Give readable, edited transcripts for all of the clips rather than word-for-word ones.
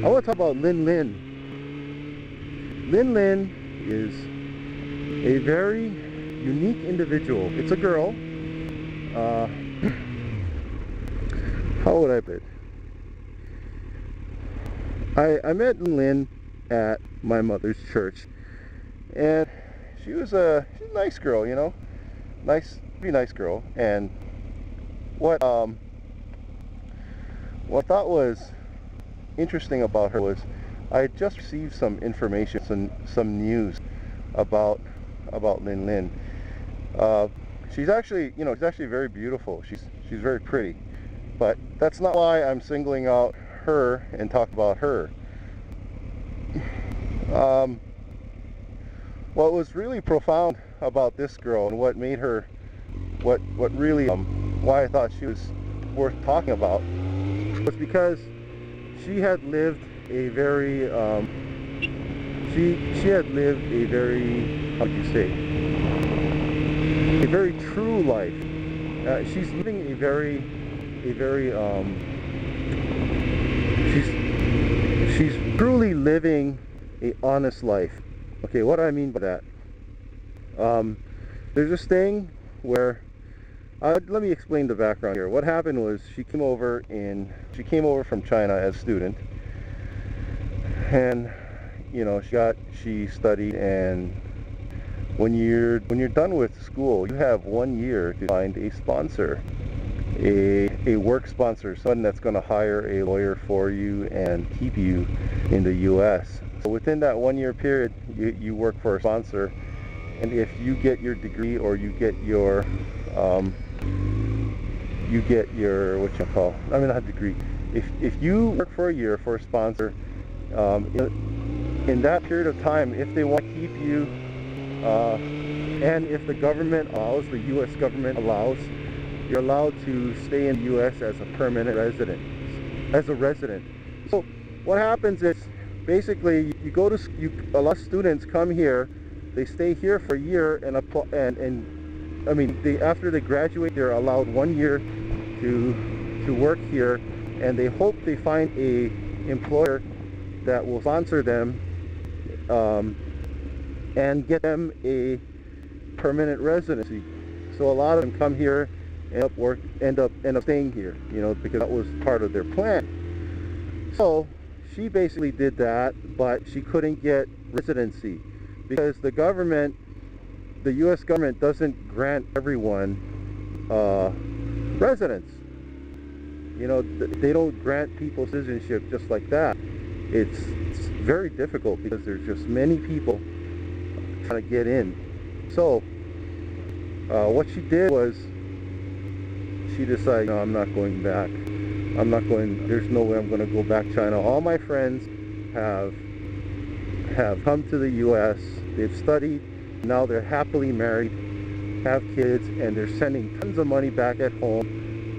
I want to talk about Lin Lin. Lin Lin is a very unique individual. It's a girl. How would I put it? I met Lin Lin at my mother's church, and she's a nice girl, you know, pretty nice girl. And what I thought was interesting about her was I had just received some information, some news about Lin Lin. She's actually, you know, she's actually very beautiful. She's very pretty, but that's not why I'm singling out her and talk about her. What was really profound about this girl and what made her, what really, why I thought she was worth talking about, was because she had lived a very, she had lived a very, how do you say, a very true life. She's living a very, she's truly living a honest life. Okay, what do I mean by that? There's this thing where, let me explain the background here. What happened was she came over from China as a student, and you know, she studied, and when you're done with school, you have 1 year to find a sponsor, a work sponsor, someone that's going to hire a lawyer for you and keep you in the U.S. So within that 1 year period, you work for a sponsor, and if you get your degree, or you get your what you call, I mean, not degree, if you work for a year for a sponsor, in that period of time, if they want to keep you, and if the government allows, the U.S. government allows, you're allowed to stay in the U.S. as a permanent resident, So what happens is, basically, a lot of students come here, they stay here for a year, and I mean, after they graduate, they're allowed 1 year to work here, and they hope they find a employer that will sponsor them and get them a permanent residency. So a lot of them come here and end up staying here, you know, because that was part of their plan. So she basically did that, but she couldn't get residency because the U.S. government doesn't grant everyone residence. You know, they don't grant people citizenship just like that. It's very difficult because there's just many people trying to get in. So what she did was she decided, no, I'm not going back. There's no way I'm going to go back to China. All my friends have come to the U.S., they've studied, now they're happily married, have kids, and they're sending tons of money back at home.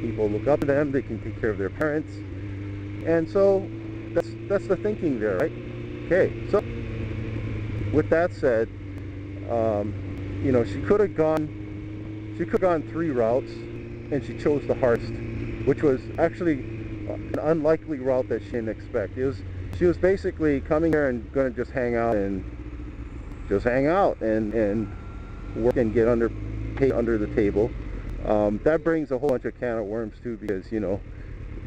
People look up to them, they can take care of their parents. And so that's the thinking there, right? Okay, so with that said, you know, she could have gone 3 routes, and she chose the hardest, which was actually an unlikely route that she didn't expect. She was basically coming here and going to just hang out and work and get paid under the table. That brings a whole bunch of can of worms too, because, you know,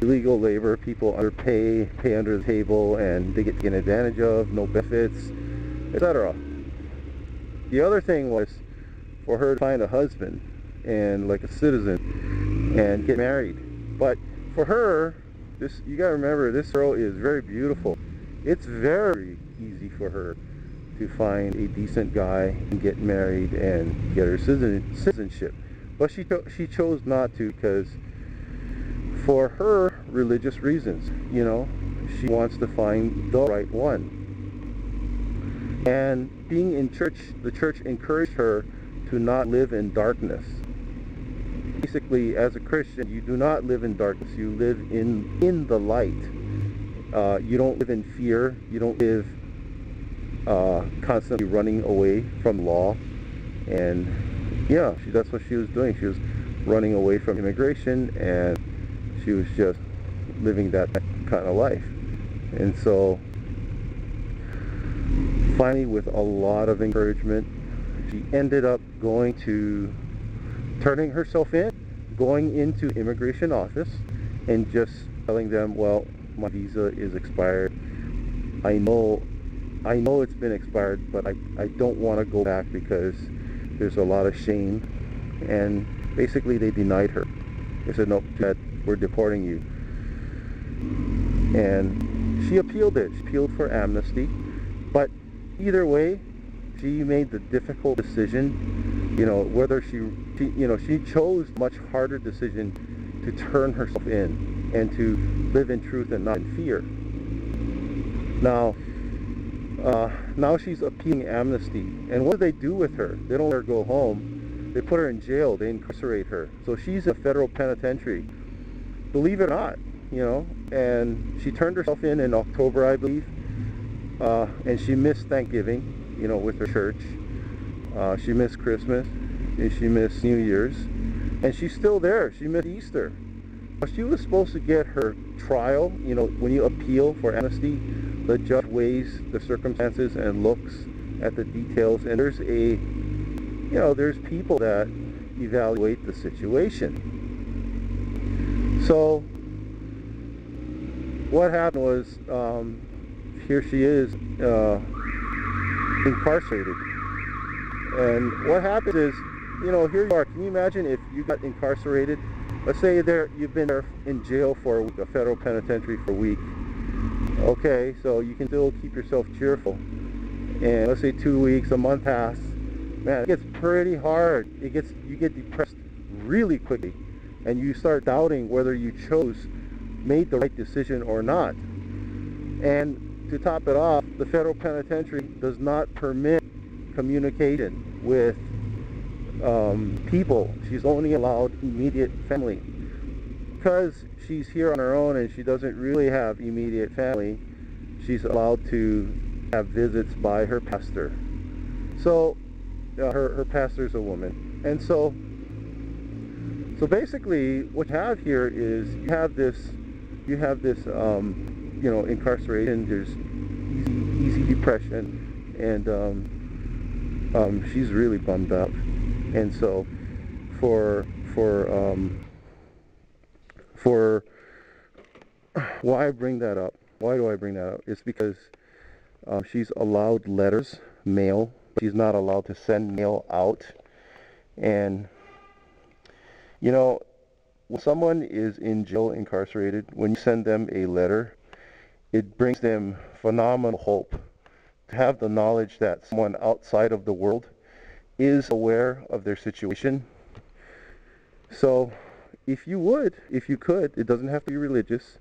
illegal labor, people pay under the table, and they get taken advantage of, no benefits, etc. The other thing was for her to find a husband and like a citizen and get married. But for her, you gotta remember, this girl is very beautiful. It's very easy for her to find a decent guy and get married and get her citizenship. But she chose not to, because for her religious reasons, you know, she wants to find the right one. And being in church, the church encouraged her to not live in darkness. Basically, as a Christian, you do not live in darkness, you live in the light. You don't live in fear, you don't live constantly running away from law. And yeah, that's what she was doing. She was running away from immigration, and she was just living that kind of life. And so finally, with a lot of encouragement, she ended up turning herself in, going into immigration office and just telling them, well, my visa is expired. I know it's been expired, but I don't want to go back because there's a lot of shame. And basically they denied her. They said, no, we're deporting you. And she appealed it. She appealed for amnesty. But either way, she made the difficult decision, whether she chose a much harder decision to turn herself in and to live in truth and not in fear. Now she's appealing amnesty. And what do they do with her? They don't let her go home. They put her in jail. They incarcerate her. So she's in a federal penitentiary. Believe it or not, and she turned herself in October, I believe. And she missed Thanksgiving, with her church. She missed Christmas, and she missed New Year's, and she's still there. She missed Easter. She was supposed to get her trial. When you appeal for amnesty, the judge weighs the circumstances and looks at the details, and there's people that evaluate the situation. So what happened was, here she is, incarcerated. And what happens is, here you are. Can you imagine if you got incarcerated? Let's say you've been there in jail for a week, a federal penitentiary for a week. Okay, so you can still keep yourself cheerful. And let's say 2 weeks, a month pass. Man, it gets pretty hard. You get depressed really quickly, and you start doubting whether you made the right decision or not. And to top it off, the federal penitentiary does not permit communication with people. She's only allowed immediate family. Because she's here on her own and she doesn't really have immediate family, she's allowed to have visits by her pastor. So her pastor's a woman. And so basically what you have here is you have this incarceration. There's easy depression, and she's really bummed out. And so for why I bring that up? Why do I bring that up? It's because she's allowed letters, mail. She's not allowed to send mail out. And when someone is in jail, incarcerated, when you send them a letter, it brings them phenomenal hope to have the knowledge that someone outside of the world is aware of their situation. So if you could, it doesn't have to be religious,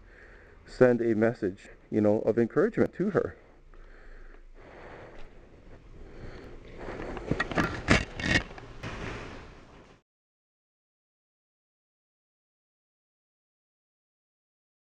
send a message, of encouragement to her.